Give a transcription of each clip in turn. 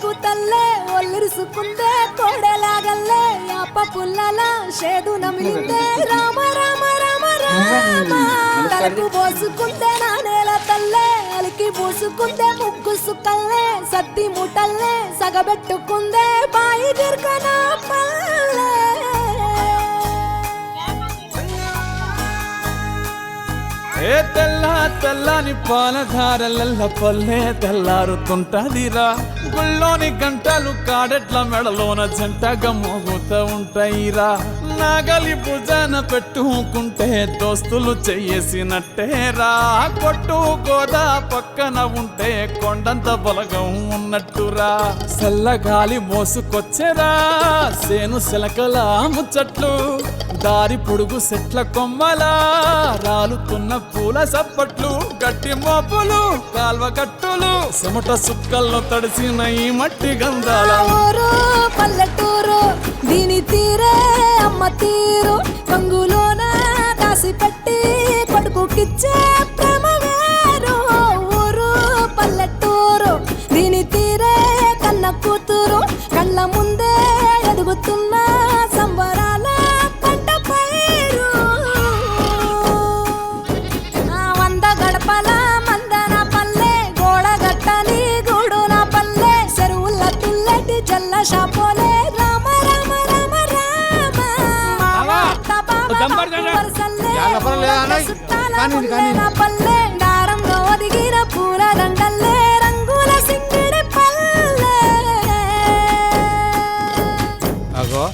కూతల్లే ఒల్లిరుసుకుందే కోడెలాగల్లే యాప పుల్లల షేదు నమిలిందే రామ రామ రామ రామ తలకు పోసుకుందే నా నేల తల్లే అలికి పూసుకుందే ముగ్గు సుక్కల్లే సత్తి ముటల్లే సగబెట్టుకుందే బాయి దిర్కన పల్లె ఏ తెల్ల తెల్లని పాలధారలల్ల పల్లె తెల్లారుతుంటదిరా గుళ్ళోని గంటలు కాడెట్ల మెడలోన జంటగా మోగుతూ ఉంటాయిరా నాగలి భుజాన పెట్టుకుంటే దోస్తులు చెయ్యేసినట్టేరా కొట్టు గోదా పక్కన ఉంటే కొండంత బలగం ఉన్నట్టురా చల్లగాలి మోసుకొచ్చెరా సేను శిలకల ముచ్చట్లు దారి పొడుగు చెట్ల కొమ్మలా రాలుతున్న పూల సప్పట్లు గట్టి మోపులు కాల్వ గట్టులు చెమట సుక్కల్లో తడిసిన ఈ మట్టి గంధాల ఊరు పల్లెటూరు దీని తీరే అమ్మ తీరు రంగులోన దాసి పెట్టి కొడుకుకిచ్చే ప్రేమ వేరు ఊరు పల్లెటూరు దీని తీరే కన్న కూతురు కళ్ళ ముందే ఎదుగుతున్న సంబరాల పంట పైరు వంద గడపల మందన పల్లె గోడ గట్టని గూడు నా పల్లె చెరువుల తుల్లటి జల్ల షాపోలే రామ రామ రామ రామ నా పల్లె దారంలో ఒదిగిన పూల దండల్లే రంగుల సింగిడి పల్లె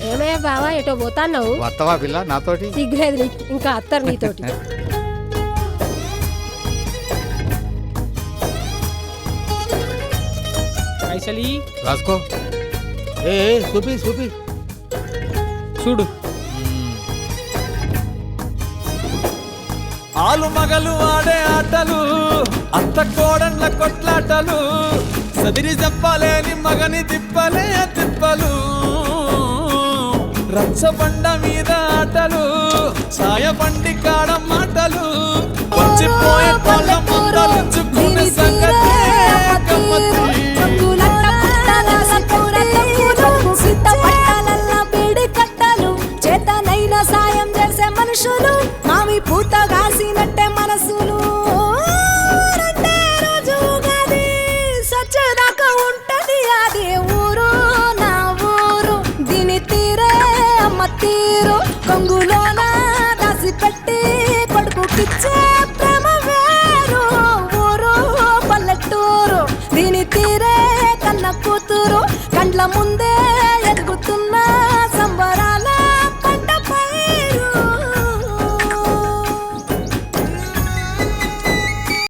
ఏమయ్యా బావా ఎటో పోతాన్నావు వత్తవా పిల్ల నాతోటి సిగ్గులేదు నీకు ఇంకా అత్తరు నీతోటి పైసలి రాసుకో ఏ చూపి చూపి చూడు ఆలు మగలు ఆడే ఆటలు అత్త కోడళ్ళ కొట్లాటలు సదిరి చెప్పలేని మగని తిప్పలే తిప్పలు రచ్చబండ మీద ఆటలు ఛాయ బండి కాడ మాటలు వచ్చిపోయే వాళ్ళ ముందలుంచుకునే సంగతే గమ్మత్తు. చేతనైనా సాయం చేసే మనుషులు మామి పూత కాసినట్టే మనసులు రెండే రోజు ఉగాది సచ్చేదాకా ఉంటది అది ఊరు నా ఊరు దీని తీరే అమ్మ తీరు కొంగులోన దాసి పెట్టి కొడుకుకిచ్చే ప్రేమ వేరు ఊరు పల్లెటూరు దీని తీరే కన్న కూతురు కండ్ల ముందే